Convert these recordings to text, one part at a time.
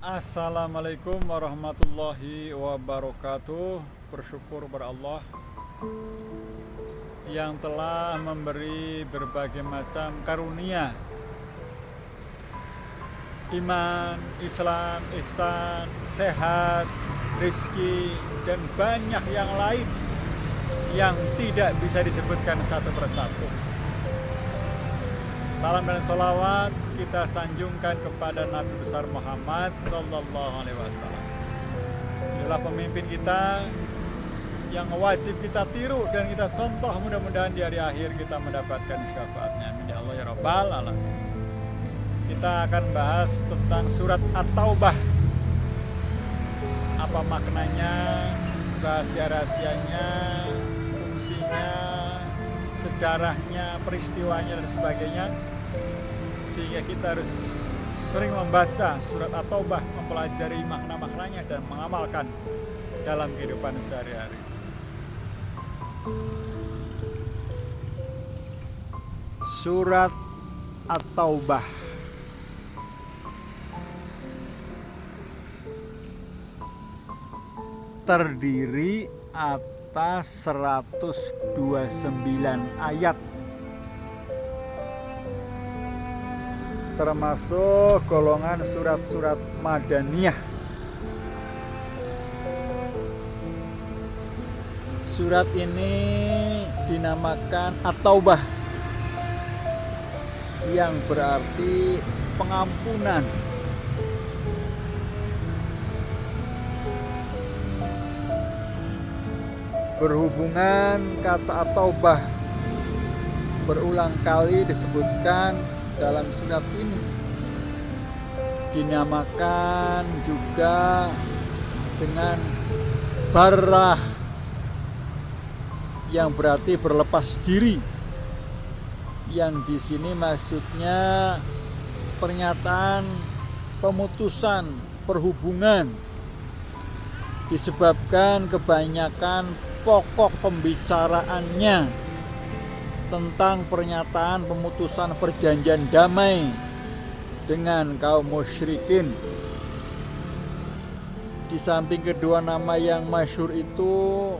Assalamualaikum warahmatullahi wabarakatuh. Bersyukur kepada Allah yang telah memberi berbagai macam karunia, iman, Islam, ihsan, sehat, rizki, dan banyak yang lain yang tidak bisa disebutkan satu persatu. Salam dan salawat kita sanjungkan kepada Nabi besar Muhammad Sallallahu Alaihi Wasallam. Inilah pemimpin kita yang wajib kita tiru dan kita contoh. Mudah-mudahan di hari akhir kita mendapatkan syafaatnya. Amin ya Allah ya Rabbal Alamin. Kita akan bahas tentang surat At-Taubah. Apa maknanya, rahasia-rahasianya, fungsinya, sejarahnya, peristiwanya dan sebagainya. Sehingga kita harus sering membaca surat At-Taubah, mempelajari makna-maknanya dan mengamalkan dalam kehidupan sehari-hari. Surat At-Taubah terdiri atas 129 ayat, termasuk golongan surat-surat Madaniyah. Surat ini dinamakan At-Taubah, yang berarti pengampunan. Berhubungan kata At-Taubah berulang kali disebutkan dalam surat ini. Dinamakan juga dengan barrah, yang berarti berlepas diri. Yang di sini maksudnya pernyataan pemutusan perhubungan, disebabkan kebanyakan pokok pembicaraannya tentang pernyataan pemutusan perjanjian damai dengan kaum musyrikin. Di samping kedua nama yang masyhur itu,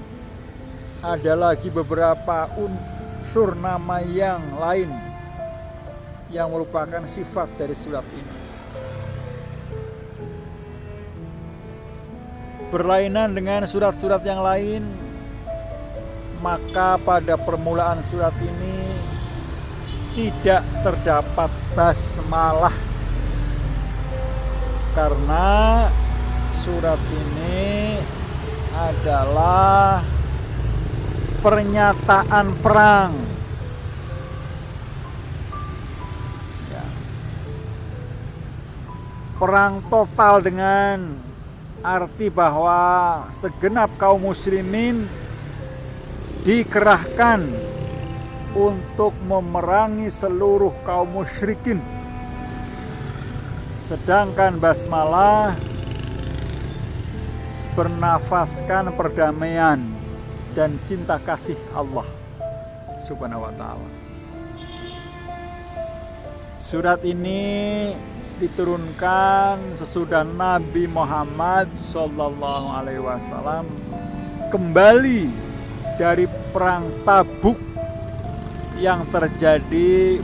ada lagi beberapa unsur nama yang lain yang merupakan sifat dari surat ini. Berlainan dengan surat-surat yang lain, maka pada permulaan surat ini tidak terdapat basmalah, karena surat ini adalah pernyataan perang. Perang total, dengan arti bahwa segenap kaum muslimin dikerahkan untuk memerangi seluruh kaum musyrikin. Sedangkan basmalah bernafaskan perdamaian dan cinta kasih Allah Subhanahu wa ta'ala. Surat ini diturunkan sesudah Nabi Muhammad Sallallahu Alaihi Wasallam kembali dari perang Tabuk yang terjadi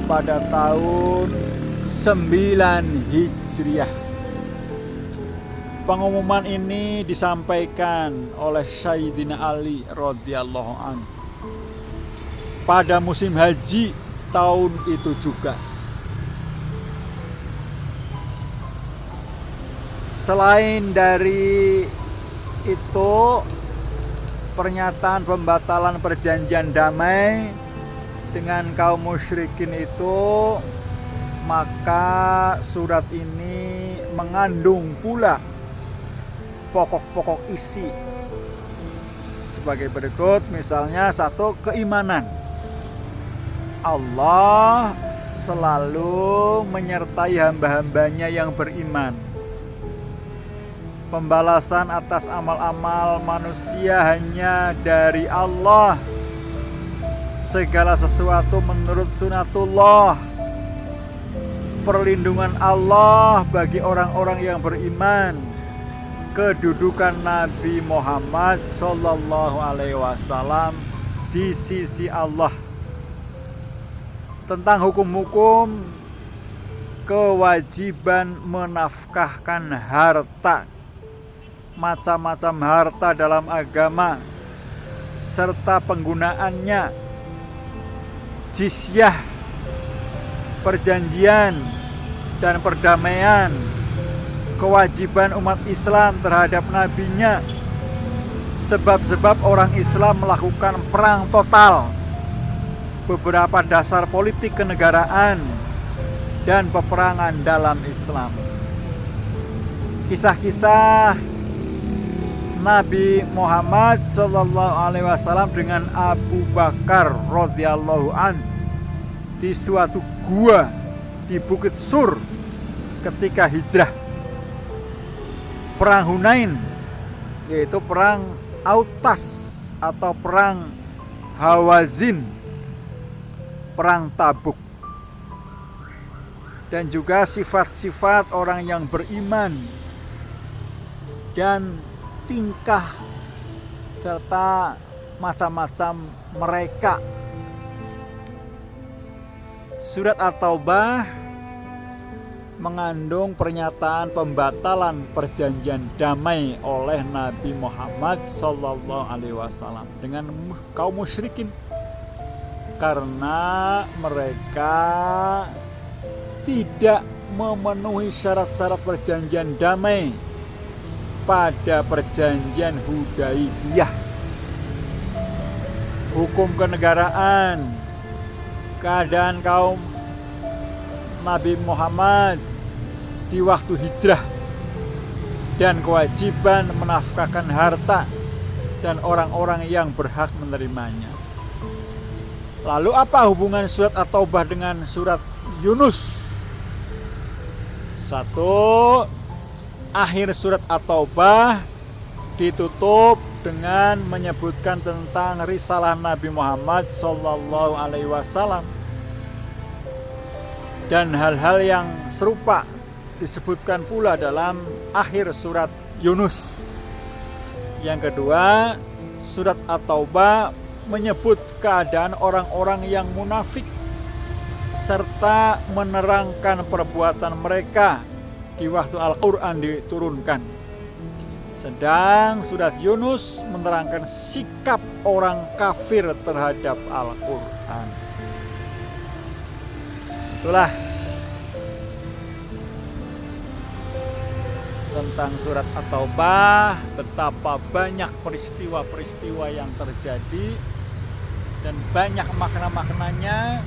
pada tahun 9 Hijriah. Pengumuman ini disampaikan oleh Sayyidina Ali radhiyallahu anhu pada musim haji tahun itu juga. Selain dari itu, pernyataan pembatalan perjanjian damai dengan kaum musyrikin itu, maka surat ini mengandung pula pokok-pokok isi sebagai berikut. Misalnya, satu, keimanan. Allah selalu menyertai hamba-hambanya yang beriman. Pembalasan atas amal-amal manusia hanya dari Allah. Segala sesuatu menurut sunatullah. perlindungan Allah bagi orang-orang yang beriman, kedudukan Nabi Muhammad Sallallahu Alaihi Wasallam di sisi Allah, tentang hukum-hukum kewajiban menafkahkan harta, macam-macam harta dalam agama, serta penggunaannya, jizyah, perjanjian dan perdamaian, kewajiban umat Islam terhadap nabinya, sebab-sebab orang Islam melakukan perang total, beberapa dasar politik kenegaraan, dan peperangan dalam Islam. Kisah-kisah Nabi Muhammad Sallallahu Alaihi Wasallam dengan Abu Bakar radhiyallahu an di suatu gua di Bukit Sur ketika hijrah, perang Hunain, yaitu perang Autas atau perang Hawazin, perang Tabuk, dan juga sifat-sifat orang yang beriman dan tingkah serta macam-macam mereka. Surat At-Taubah mengandung pernyataan pembatalan perjanjian damai oleh Nabi Muhammad Sallallahu Alaihi Wasallam dengan kaum musyrikin, karena mereka tidak memenuhi syarat-syarat perjanjian damai pada perjanjian Hudaibiyah. Hukum kenegaraan, keadaan kaum Nabi Muhammad di waktu hijrah, dan kewajiban menafkahkan harta dan orang-orang yang berhak menerimanya. Lalu apa hubungan surat At-Taubah dengan surat Yunus? Satu, akhir surat At-Taubah ditutup dengan menyebutkan tentang risalah Nabi Muhammad Sallallahu Alaihi Wasallam, dan hal-hal yang serupa disebutkan pula dalam akhir surat Yunus. Yang kedua, surat At-Taubah menyebut keadaan orang-orang yang munafik serta menerangkan perbuatan mereka di waktu Al-Quran diturunkan. Sedang surat Yunus menerangkan sikap orang kafir terhadap Al-Quran. Itulah tentang surat At-Taubah, betapa banyak peristiwa-peristiwa yang terjadi dan banyak makna-maknanya.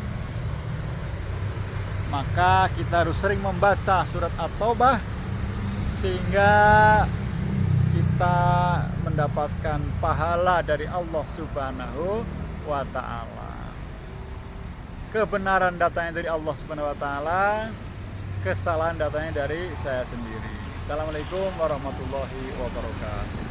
Maka kita harus sering membaca surat At-Taubah sehingga kita mendapatkan pahala dari Allah Subhanahu wa ta'ala. Kebenaran datangnya dari Allah Subhanahu wa ta'ala, kesalahan datangnya dari saya sendiri. Assalamualaikum warahmatullahi wabarakatuh.